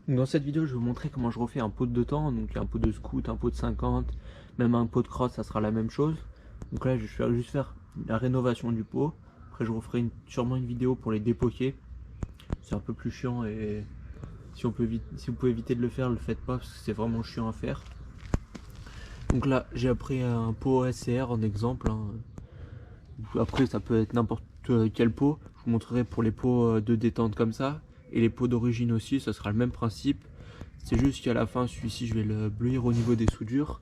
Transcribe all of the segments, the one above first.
Dans cette vidéo, je vais vous montrer comment je refais un pot de 2 temps, donc un pot de scout, un pot de 50, même un pot de cross, ça sera la même chose. Donc là, je vais juste faire la rénovation du pot. Après, je referai sûrement une vidéo pour les dépoquer. C'est un peu plus chiant et si vous pouvez éviter de le faire, le faites pas parce que c'est vraiment chiant à faire. Donc là, j'ai pris un pot SCR en exemple. Après, ça peut être n'importe quel pot. Je vous montrerai pour les pots de détente comme ça. Et les pots d'origine aussi, ça sera le même principe. C'est juste qu'à la fin, celui-ci, je vais le bleuir au niveau des soudures.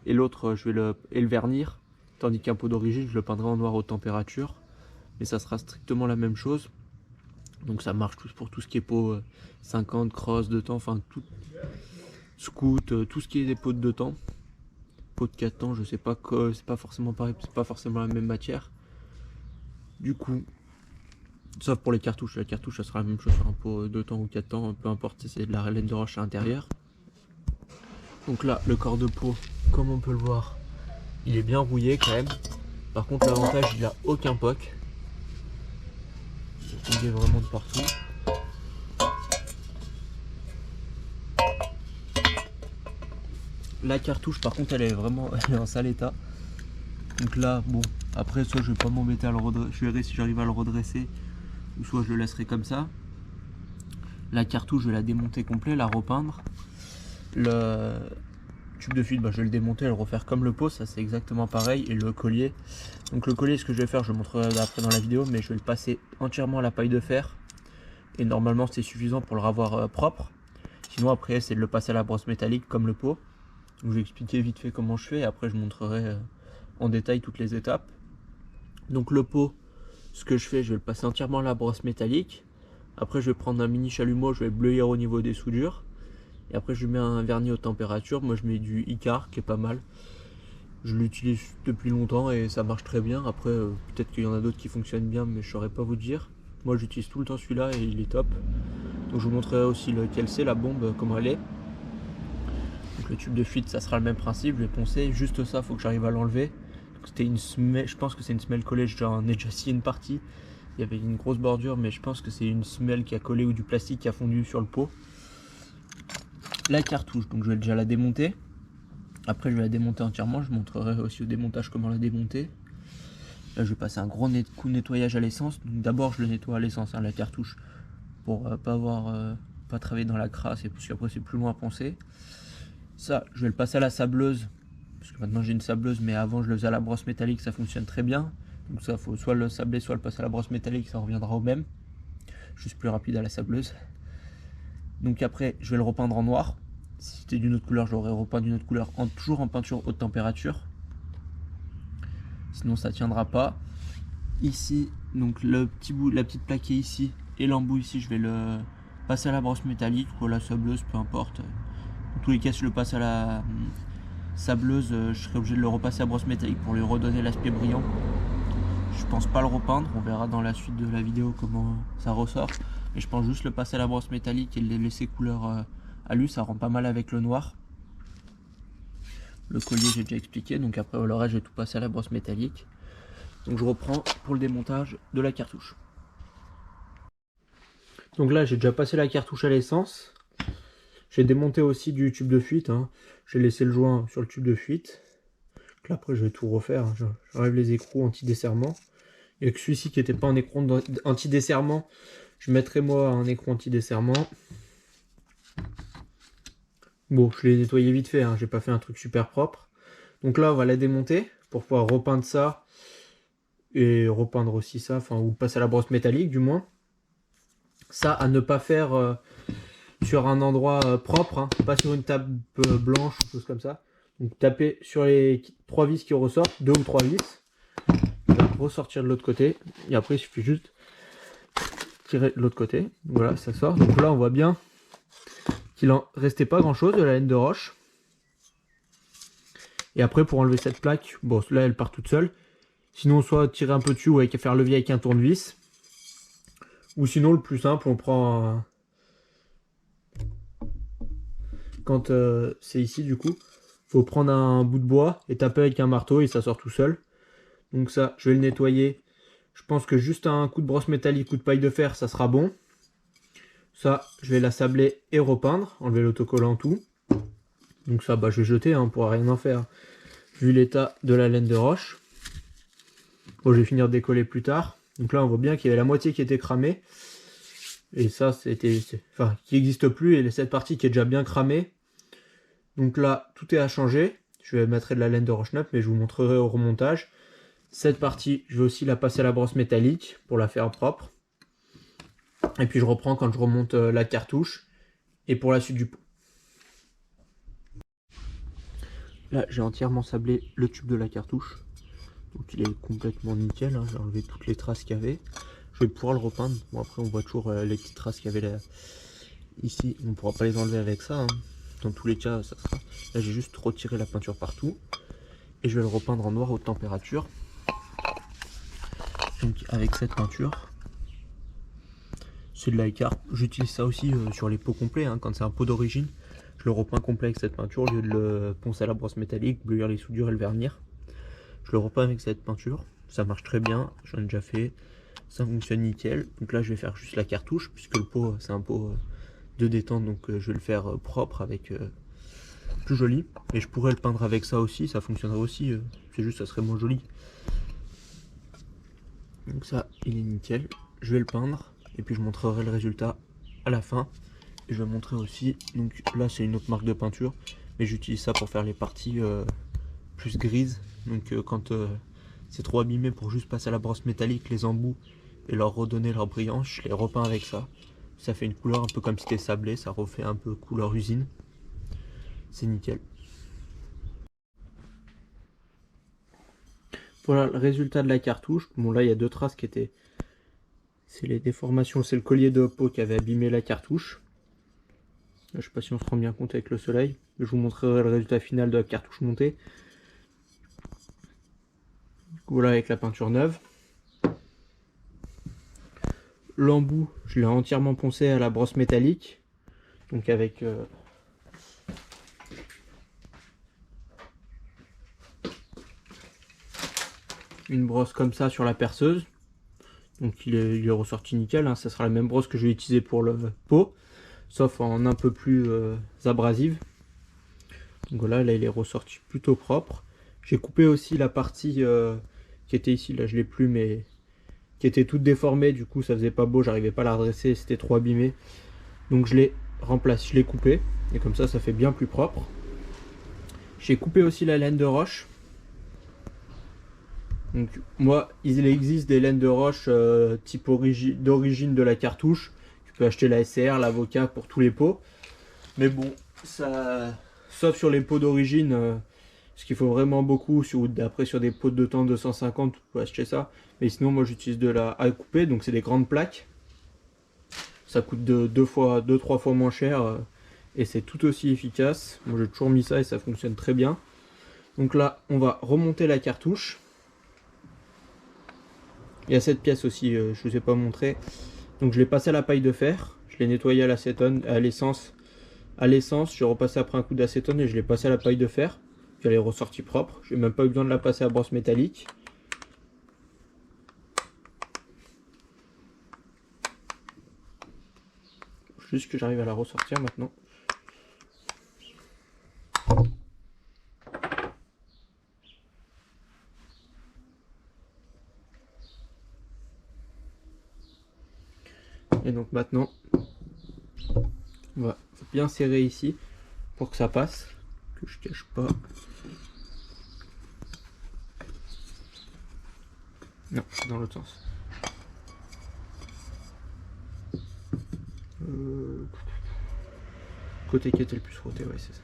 Et l'autre, je vais le vernir. Tandis qu'un pot d'origine, je le peindrai en noir haute température. Mais ça sera strictement la même chose. Donc ça marche pour tout ce qui est pot 50, cross, de temps, enfin tout. Scout, tout ce qui est des pots de 2 temps. Pot de 4 temps, je sais pas, c'est pas forcément pareil, c'est pas forcément la même matière. Du coup, sauf pour les cartouches, la cartouche ça sera la même chose sur un pot 2 temps ou 4 temps, peu importe si c'est de la laine de roche à l'intérieur. Donc là, le corps de pot, comme on peut le voir, il est bien rouillé quand même. Par contre, l'avantage, il a aucun poc. Il est vraiment de partout. La cartouche, par contre, elle est en sale état. Donc là, bon, après, soit je vais pas m'embêter à le redresser, je verrai si j'arrive à le redresser, ou soit je le laisserai comme ça. La cartouche, je vais la démonter complet, la repeindre. Le tube de fuite, je vais le démonter et le refaire comme le pot, ça c'est exactement pareil. Et le collier, donc le collier, ce que je vais faire, je le montrerai après dans la vidéo, mais je vais le passer entièrement à la paille de fer. Et normalement, c'est suffisant pour le ravoir propre. Sinon, après, c'est de le passer à la brosse métallique comme le pot. Donc, je vais expliquer vite fait comment je fais et après, je montrerai en détail toutes les étapes. Donc, le pot, ce que je fais, je vais le passer entièrement à la brosse métallique. Après, je vais prendre un mini chalumeau, je vais bleuir au niveau des soudures. Et après, je mets un vernis haute température. Moi, je mets du Icar qui est pas mal. Je l'utilise depuis longtemps et ça marche très bien. Après, peut-être qu'il y en a d'autres qui fonctionnent bien, mais je saurais pas vous dire. Moi, j'utilise tout le temps celui-là et il est top. Donc, je vous montrerai aussi lequel c'est, la bombe, comment elle est. Donc, le tube de fuite, ça sera le même principe. Je vais poncer. Juste ça, il faut que j'arrive à l'enlever. C'était une semelle, je pense que c'est une semelle collée. J'en ai déjà scié une partie. Il y avait une grosse bordure, mais je pense que c'est une semelle qui a collé ou du plastique qui a fondu sur le pot. La cartouche, donc je vais déjà la démonter. Après, je vais la démonter entièrement. Je montrerai aussi au démontage comment la démonter. Là, je vais passer un gros coup de nettoyage à l'essence. D'abord, je le nettoie à l'essence, la cartouche, pour pas travailler dans la crasse et parce qu'après c'est plus loin à poncer. Ça, je vais le passer à la sableuse, parce que maintenant j'ai une sableuse, mais avant je le faisais à la brosse métallique, ça fonctionne très bien. Donc ça, faut soit le sabler, soit le passer à la brosse métallique, ça reviendra au même. Juste plus rapide à la sableuse. Donc après, je vais le repeindre en noir. Si c'était d'une autre couleur, je l'aurais repeint d'une autre couleur, toujours en peinture haute température. Sinon ça tiendra pas. Ici, donc la petite plaque qui est ici et l'embout ici, je vais le passer à la brosse métallique ou à la sableuse, peu importe. Dans tous les cas, si je le passe à la sableuse, je serai obligé de le repasser à la brosse métallique pour lui redonner l'aspect brillant. Je pense pas le repeindre, on verra dans la suite de la vidéo comment ça ressort. Mais je pense juste le passer à la brosse métallique et le laisser couleur alu, ça rend pas mal avec le noir. Le collier, j'ai déjà expliqué, donc après le reste, je vais tout passer à la brosse métallique. Donc je reprends pour le démontage de la cartouche. Donc là, j'ai déjà passé la cartouche à l'essence. J'ai démonté aussi du tube de fuite. J'ai laissé le joint sur le tube de fuite. Là, après, je vais tout refaire. J'enlève les écrous anti-desserrement. Et que celui-ci qui n'était pas un écrou anti-desserrement, je mettrai moi un écrou anti-desserment. Bon, je l'ai nettoyé vite fait. J'ai pas fait un truc super propre. Donc là, on va la démonter pour pouvoir repeindre ça. Et repeindre aussi ça, ou passer à la brosse métallique du moins. Ça à ne pas faire sur un endroit propre, pas sur une table blanche ou chose comme ça. Donc taper sur les 3 vis qui ressortent, 2 ou 3 vis, ressortir de l'autre côté, et après il suffit juste tirer de l'autre côté. Voilà, ça sort. Donc là on voit bien qu'il en restait pas grand chose de la laine de roche. Et après pour enlever cette plaque, bon là elle part toute seule. Sinon soit tirer un peu dessus ou avec faire levier avec un tournevis. Ou sinon le plus simple, on prend quand c'est ici du coup, faut prendre un bout de bois et taper avec un marteau et ça sort tout seul. Donc ça, je vais le nettoyer. Je pense que juste un coup de brosse métallique, coup de paille de fer, ça sera bon. Ça, je vais l'assabler et repeindre, enlever l'autocollant, tout. Donc ça, je vais jeter, on pourra rien en faire. Vu l'état de la laine de roche. Bon, je vais finir de décoller plus tard. Donc là, on voit bien qu'il y avait la moitié qui était cramée. Et ça, qui n'existe plus. Et cette partie qui est déjà bien cramée. Donc là, tout est à changer. Je vais mettre de la laine de roche neuve, mais je vous montrerai au remontage. Cette partie, je vais aussi la passer à la brosse métallique pour la faire propre. Et puis je reprends quand je remonte la cartouche. Et pour la suite du pot. Là, j'ai entièrement sablé le tube de la cartouche. Donc il est complètement nickel, hein. J'ai enlevé toutes les traces qu'il y avait. Je vais pouvoir le repeindre. Bon, après on voit toujours les petites traces qu'il y avait là. Ici, on ne pourra pas les enlever avec ça, hein. Dans tous les cas, ça sera. Là, j'ai juste retiré la peinture partout. Et je vais le repeindre en noir haute température. Donc avec cette peinture. C'est de l'iCar. J'utilise ça aussi sur les pots complets, hein. Quand c'est un pot d'origine, je le repeins complet avec cette peinture au lieu de le poncer à la brosse métallique, bleuir les soudures et le vernir. Je le repeins avec cette peinture. Ça marche très bien. J'en ai déjà fait. Ça fonctionne nickel. Donc là, je vais faire juste la cartouche puisque le pot, c'est un pot de détente. Donc je vais le faire propre avec plus joli. Et je pourrais le peindre avec ça aussi. Ça fonctionnerait aussi. C'est juste, ça serait moins joli. Donc ça, il est nickel. Je vais le peindre. Et puis je montrerai le résultat à la fin. Et je vais montrer aussi. Donc là, c'est une autre marque de peinture. Mais j'utilise ça pour faire les parties plus grises. Donc quand c'est trop abîmé, pour juste passer à la brosse métallique les embouts et leur redonner leur brillance, je les repeins avec ça. Ça fait une couleur un peu comme si c'était sablé, ça refait un peu couleur usine. C'est nickel. Voilà le résultat de la cartouche. Bon là il y a deux traces qui étaient... C'est les déformations, c'est le collier de peau qui avait abîmé la cartouche. Je sais pas si on se rend bien compte avec le soleil. Je vous montrerai le résultat final de la cartouche montée. Voilà avec la peinture neuve. L'embout, je l'ai entièrement poncé à la brosse métallique. Donc avec une brosse comme ça sur la perceuse. Donc il est ressorti nickel, hein. Ça sera la même brosse que je vais utiliser pour le pot, sauf en un peu plus abrasive. Donc voilà, là il est ressorti plutôt propre. J'ai coupé aussi la partie qui était ici, là je l'ai plus, mais qui était toute déformée, du coup ça faisait pas beau, j'arrivais pas à la redresser, c'était trop abîmé. Donc je l'ai remplacé, je l'ai coupé, et comme ça fait bien plus propre. J'ai coupé aussi la laine de roche. Donc moi, il existe des laines de roche type d'origine de la cartouche. Tu peux acheter la SCR, l'Avocat pour tous les pots. Mais bon, ça, sauf sur les pots d'origine, ce qu'il faut vraiment beaucoup, après sur des pots de temps 250, tu peux acheter ça. Mais sinon, moi j'utilise de la à couper, donc c'est des grandes plaques. Ça coûte deux, trois fois moins cher et c'est tout aussi efficace. Moi j'ai toujours mis ça et ça fonctionne très bien. Donc là, on va remonter la cartouche. Il y a cette pièce aussi, je ne vous ai pas montré. Donc je l'ai passé à la paille de fer, je l'ai nettoyé à l'acétone, à l'essence. À l'essence, j'ai repassé après un coup d'acétone et je l'ai passé à la paille de fer. Puis elle est ressortie propre. J'ai même pas eu besoin de la passer à brosse métallique. Juste que j'arrive à la ressortir maintenant. Et donc maintenant, on va bien serrer ici pour que ça passe, que je cache pas. Non, c'est dans l'autre sens. Côté qui était le plus frotté, ouais, c'est ça.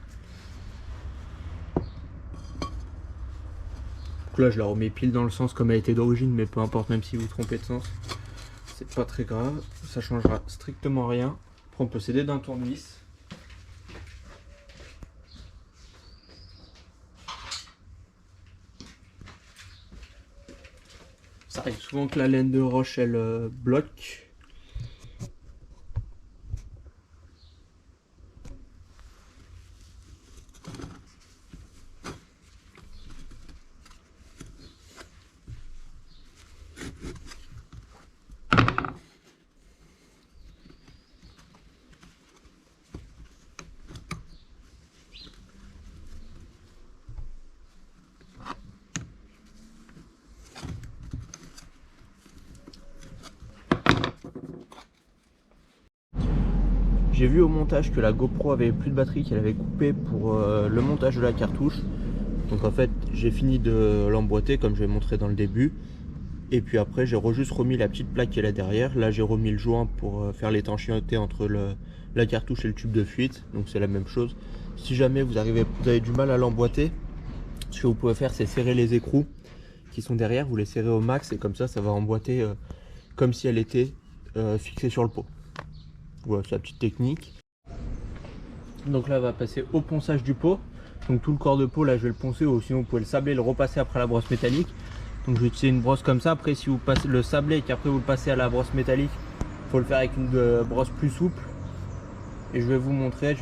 Donc là, je la remets pile dans le sens comme elle était d'origine, mais peu importe, même si vous vous trompez de sens, c'est pas très grave, ça changera strictement rien. Après, on peut s'aider d'un tournevis. Ça arrive souvent que la laine de roche elle bloque. J'ai vu au montage que la GoPro avait plus de batterie, qu'elle avait coupé pour le montage de la cartouche. Donc en fait j'ai fini de l'emboîter comme je l'ai montré dans le début. Et puis après j'ai juste remis la petite plaque qui est là derrière. Là j'ai remis le joint pour faire l'étanchéité entre la cartouche et le tube de fuite. Donc c'est la même chose. Si jamais vous avez du mal à l'emboîter, ce que vous pouvez faire c'est serrer les écrous qui sont derrière. Vous les serrez au max et comme ça va emboîter comme si elle était fixée sur le pot. Voilà, c'est la petite technique. Donc là on va passer au ponçage du pot. Donc tout le corps de pot là je vais le poncer, ou sinon vous pouvez le sabler et le repasser après la brosse métallique. Donc je vais utiliser une brosse comme ça. Après si vous passez le sablez et qu'après vous le passez à la brosse métallique, il faut le faire avec une brosse plus souple. Et je vais vous montrer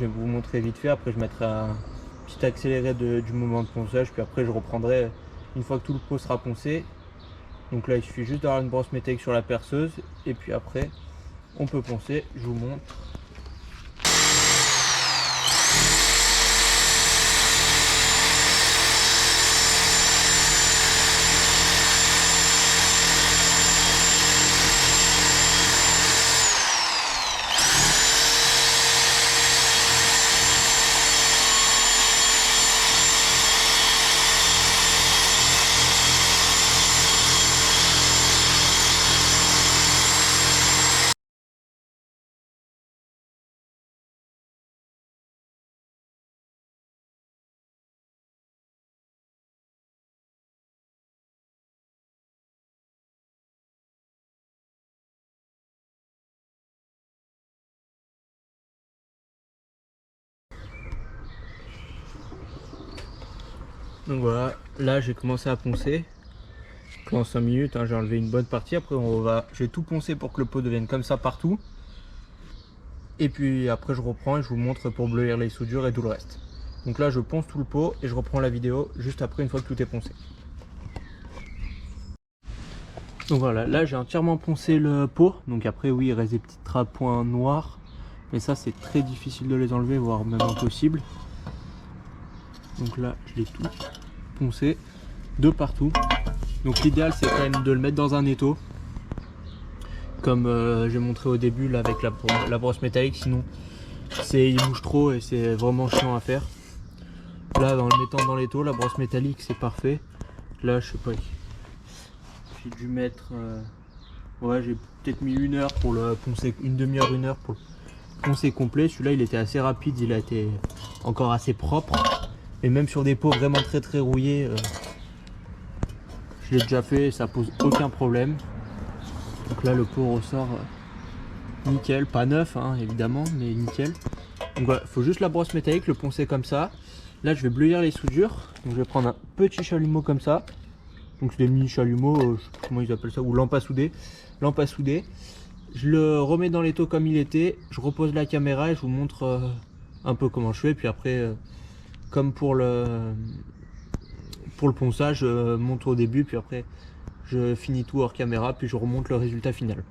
vite fait. Après je mettrai un petit accéléré du moment de ponçage. Puis après je reprendrai une fois que tout le pot sera poncé. Donc là il suffit juste d'avoir une brosse métallique sur la perceuse. Et puis après on peut poncer, je vous montre. Donc voilà, là j'ai commencé à poncer. En 5 minutes, hein, j'ai enlevé une bonne partie. Après je vais tout poncer pour que le pot devienne comme ça partout. Et puis après je reprends et je vous montre pour bleuir les soudures et tout le reste. Donc là je ponce tout le pot et je reprends la vidéo juste après une fois que tout est poncé. Donc voilà, là j'ai entièrement poncé le pot. Donc après oui il reste des petits points noirs. Mais ça c'est très difficile de les enlever, voire même impossible. Donc là je l'ai tout poncé de partout. Donc l'idéal c'est quand même de le mettre dans un étau. Comme j'ai montré au début là, avec la brosse métallique, sinon il bouge trop et c'est vraiment chiant à faire. Là en le mettant dans l'étau, la brosse métallique c'est parfait. Là je sais pas, j'ai dû mettre ouais, j'ai peut-être mis une heure pour le poncer, une demi-heure, une heure pour le poncer complet. Celui-là il était assez rapide, il a été encore assez propre. Et même sur des pots vraiment très rouillés, je l'ai déjà fait, ça pose aucun problème. Donc là le pot ressort nickel, pas neuf hein, évidemment, mais nickel. Donc voilà, il faut juste la brosse métallique, le poncer comme ça. Là je vais bleuir les soudures. Donc je vais prendre un petit chalumeau comme ça. Donc c'est des mini chalumeaux, je sais pas comment ils appellent ça, ou lampe à souder. Lampe à souder. Je le remets dans l'étau comme il était. Je repose la caméra et je vous montre un peu comment je fais. Puis après, comme pour le ponçage, je monte au début. Puis après, je finis tout hors caméra. Puis je remonte le résultat final.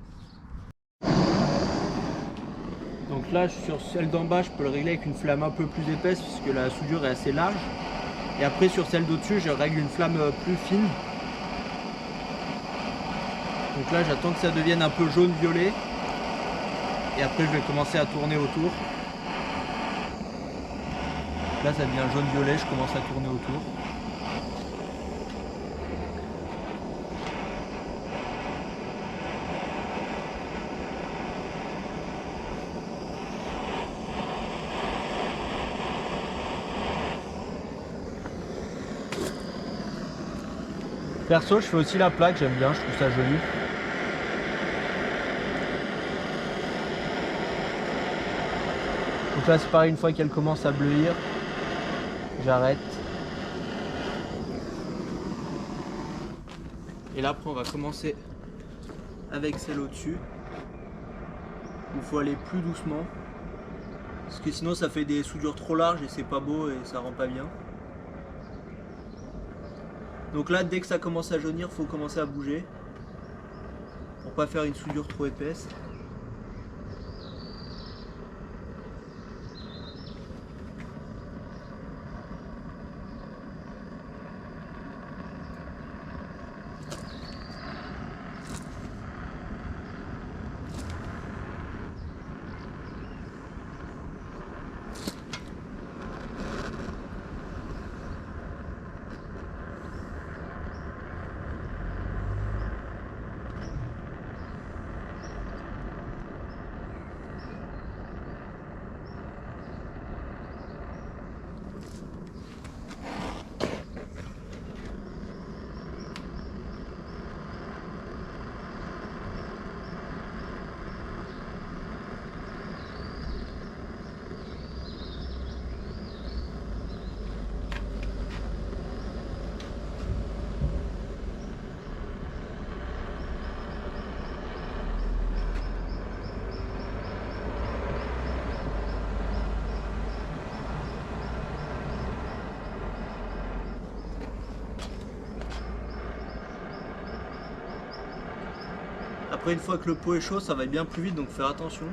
Donc là, sur celle d'en bas, je peux le régler avec une flamme un peu plus épaisse puisque la soudure est assez large. Et après, sur celle d'au-dessus, je règle une flamme plus fine. Donc là, j'attends que ça devienne un peu jaune-violet. Et après, je vais commencer à tourner autour. Là, ça devient jaune-violet, je commence à tourner autour. Perso, je fais aussi la plaque, j'aime bien, je trouve ça joli. Donc là, c'est pareil, une fois qu'elle commence à bleuir, j'arrête. Et là, après, on va commencer avec celle au-dessus. Il faut aller plus doucement. Parce que sinon, ça fait des soudures trop larges et c'est pas beau et ça rend pas bien. Donc là, dès que ça commence à jaunir, il faut commencer à bouger pour pas faire une soudure trop épaisse. Après une fois que le pot est chaud, ça va bien plus vite, donc faire attention.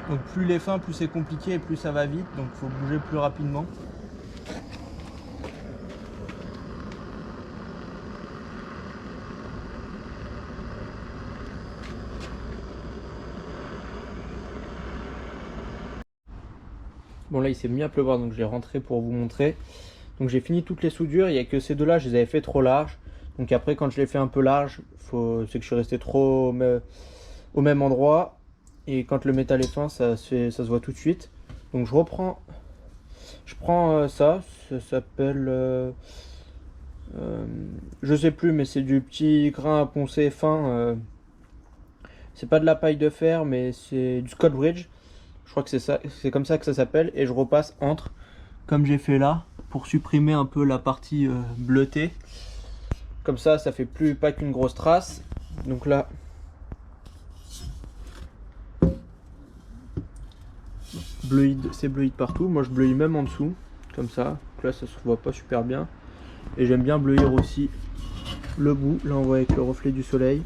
Donc plus il est fin, plus c'est compliqué et plus ça va vite, donc il faut bouger plus rapidement. Bon là il s'est mis à pleuvoir, donc je l'ai rentré pour vous montrer. Donc j'ai fini toutes les soudures, il n'y a que ces deux là, je les avais fait trop larges. Donc après quand je les fais un peu larges, c'est que je suis resté trop au même endroit. Et quand le métal est fin, ça se voit tout de suite. Donc je prends ça s'appelle, je sais plus, mais c'est du petit grain à poncer fin. C'est pas de la paille de fer, mais c'est du Scott Bridge. Je crois que c'est ça, c'est comme ça que ça s'appelle. Et je repasse entre, comme j'ai fait là, pour supprimer un peu la partie bleutée. Comme ça fait plus pas qu'une grosse trace. Donc là, c'est bleuide partout. Moi je bleuis même en dessous, comme ça. Donc là ça se voit pas super bien. Et j'aime bien bleuir aussi le bout. Là on voit avec le reflet du soleil.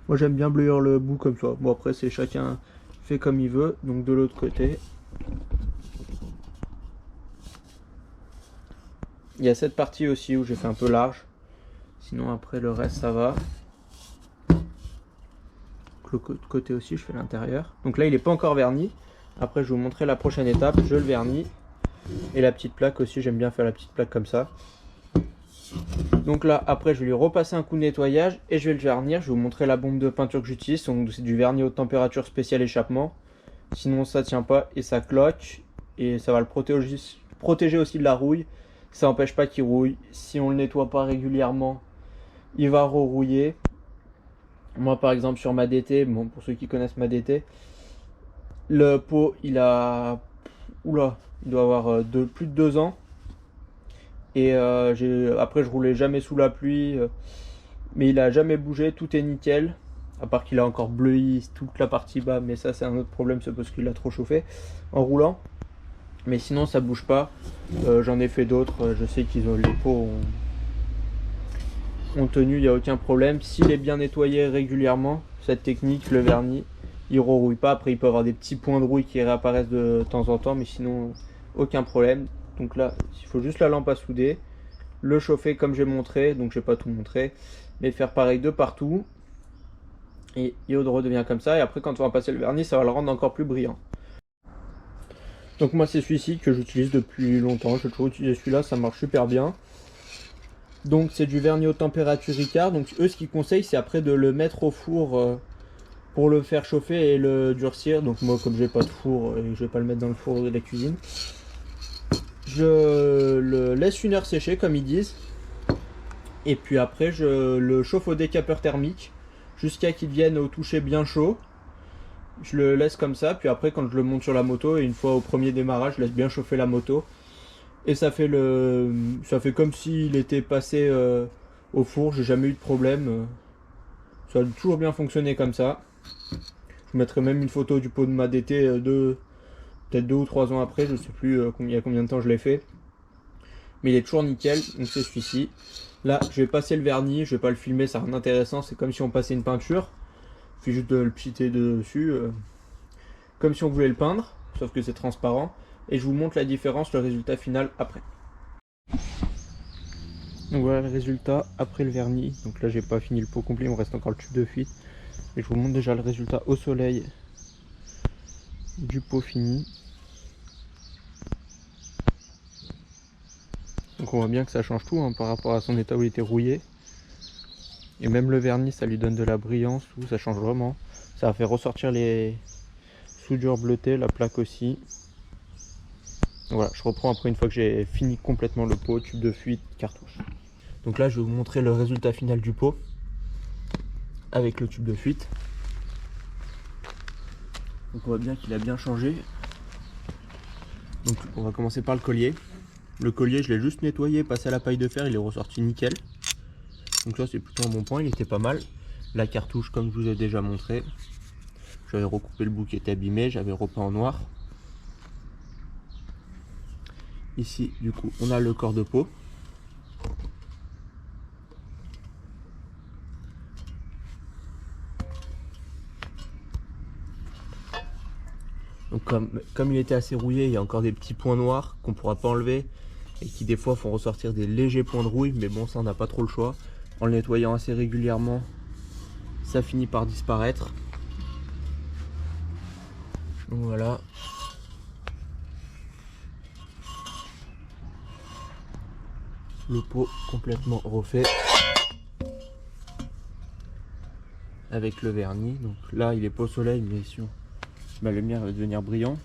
Moi j'aime bien bleuir le bout comme ça. Bon après c'est chacun fait comme il veut. Donc de l'autre côté, il y a cette partie aussi où j'ai fait un peu large. Sinon après le reste ça va. Le côté aussi je fais l'intérieur. Donc là il n'est pas encore verni. Après je vais vous montrer la prochaine étape. Je le vernis. Et la petite plaque aussi, j'aime bien faire la petite plaque comme ça. Donc là après je vais lui repasser un coup de nettoyage et je vais le vernir. Je vais vous montrer la bombe de peinture que j'utilise. Donc c'est du vernis haute température spécial échappement. Sinon ça tient pas et ça cloque. Et ça va le protéger aussi de la rouille. Ça n'empêche pas qu'il rouille. Si on le nettoie pas régulièrement, il va rerouiller. Moi par exemple sur ma DT, bon, pour ceux qui connaissent ma DT, le pot il a, oula, il doit avoir plus de 2 ans. Et après je roulais jamais sous la pluie, mais il a jamais bougé, tout est nickel. À part qu'il a encore bleui toute la partie bas, mais ça c'est un autre problème, c'est parce qu'il a trop chauffé en roulant. Mais sinon ça bouge pas. J'en ai fait d'autres, je sais qu'ils ont les pots ont tenu, il n'y a aucun problème. S'il est bien nettoyé régulièrement, cette technique, le vernis, il rerouille pas. Après il peut avoir des petits points de rouille qui réapparaissent de temps en temps, mais sinon aucun problème. Donc là il faut juste la lampe à souder, le chauffer comme j'ai montré, donc je vais pas tout montrer, mais faire pareil de partout. Et il redevient comme ça, et après quand on va passer le vernis, ça va le rendre encore plus brillant. Donc moi c'est celui-ci que j'utilise depuis longtemps, j'ai toujours utilisé celui-là, ça marche super bien. Donc c'est du vernis haute température Ricard. Donc eux ce qu'ils conseillent c'est après de le mettre au four pour le faire chauffer et le durcir. Donc moi comme j'ai pas de four et je vais pas le mettre dans le four de la cuisine, je le laisse 1 heure sécher comme ils disent. Et puis après je le chauffe au décapeur thermique jusqu'à qu'il devienne au toucher bien chaud. Je le laisse comme ça, puis après quand je le monte sur la moto, et une fois au premier démarrage, je laisse bien chauffer la moto. Et ça fait comme s'il était passé au four, j'ai jamais eu de problème. Ça a toujours bien fonctionné comme ça. Je vous mettrai même une photo du pot de ma DT peut-être 2 ou 3 ans après, je sais plus il y a combien de temps je l'ai fait. Mais il est toujours nickel, donc c'est celui-ci. Là je vais passer le vernis, je vais pas le filmer, ça n'a rien d'intéressant, c'est comme si on passait une peinture. Il suffit juste de le pchiter dessus, comme si on voulait le peindre, sauf que c'est transparent. Et je vous montre la différence, le résultat final après. Donc voilà le résultat après le vernis. Donc là j'ai pas fini le pot complet, il me reste encore le tube de fuite. Et je vous montre déjà le résultat au soleil du pot fini. Donc on voit bien que ça change tout hein, par rapport à son état où il était rouillé. Et même le vernis ça lui donne de la brillance, tout, ça change vraiment. Ça a fait ressortir les soudures bleutées, la plaque aussi. Voilà, je reprends après une fois que j'ai fini complètement le pot, tube de fuite, cartouche. Donc là je vais vous montrer le résultat final du pot avec le tube de fuite. Donc on voit bien qu'il a bien changé. Donc on va commencer par le collier. Le collier, je l'ai juste nettoyé, passé à la paille de fer, il est ressorti nickel. Donc ça c'est plutôt un bon point, il était pas mal. La cartouche, comme je vous ai déjà montré, j'avais recoupé le bout qui était abîmé, j'avais repeint en noir. Ici du coup on a le corps de pot. Donc comme il était assez rouillé, il y a encore des petits points noirs qu'on ne pourra pas enlever et qui des fois font ressortir des légers points de rouille, mais bon ça on n'a pas trop le choix. En le nettoyant assez régulièrement, ça finit par disparaître. Donc voilà. Le pot complètement refait avec le vernis. Donc là il est pas au soleil, mais si ma lumière va devenir brillant.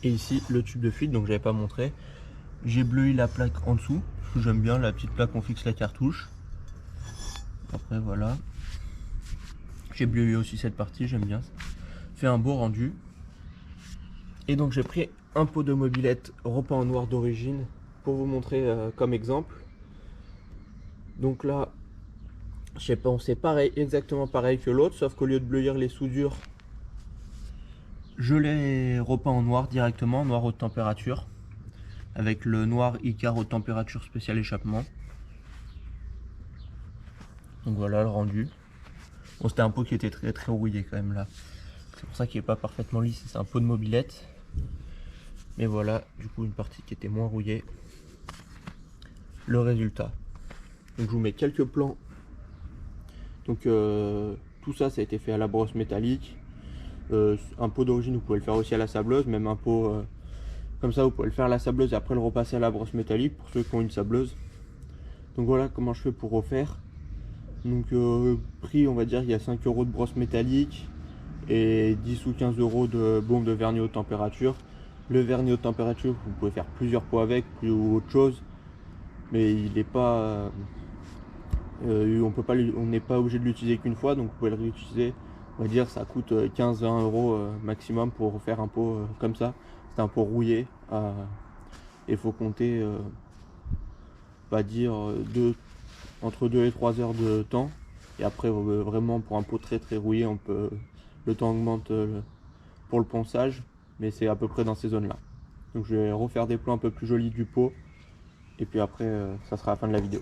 Et ici le tube de fuite, donc j'avais pas montré. J'ai bleui la plaque en dessous, parce que j'aime bien la petite plaque où on fixe la cartouche. Après voilà. J'ai bleui aussi cette partie, j'aime bien. Fait un beau rendu. Et donc j'ai pris un pot de mobilette repeint en noir d'origine pour vous montrer comme exemple. Donc là, je sais pas, c'est pareil, exactement pareil que l'autre, sauf qu'au lieu de bleuir les soudures, je l'ai repeint en noir directement, noir haute température, avec le noir Icar haute température spécial échappement. Donc voilà le rendu. Bon, c'était un pot qui était très rouillé quand même là. C'est pour ça qu'il n'est pas parfaitement lisse, c'est un pot de mobilette. Mais voilà, du coup une partie qui était moins rouillée. Le résultat. Donc je vous mets quelques plans. Donc tout ça, ça a été fait à la brosse métallique. Un pot d'origine, vous pouvez le faire aussi à la sableuse, même un pot comme ça, vous pouvez le faire à la sableuse et après le repasser à la brosse métallique pour ceux qui ont une sableuse. Donc voilà comment je fais pour refaire. Donc prix, on va dire, il y a 5 € de brosse métallique et 10 ou 15 € de bombe de vernis haute température. Le vernis haute température, vous pouvez faire plusieurs pots avec ou autre chose, mais il n'est pas on n'est pas obligé de l'utiliser qu'une fois, donc vous pouvez le réutiliser. On va dire ça coûte 15-20 € maximum pour faire un pot comme ça. C'est un pot rouillé et il faut compter on va dire entre 2 et 3 heures de temps. Et après vraiment pour un pot très rouillé, le temps augmente pour le ponçage, mais c'est à peu près dans ces zones là. Donc je vais refaire des plans un peu plus jolis du pot et puis après ça sera la fin de la vidéo.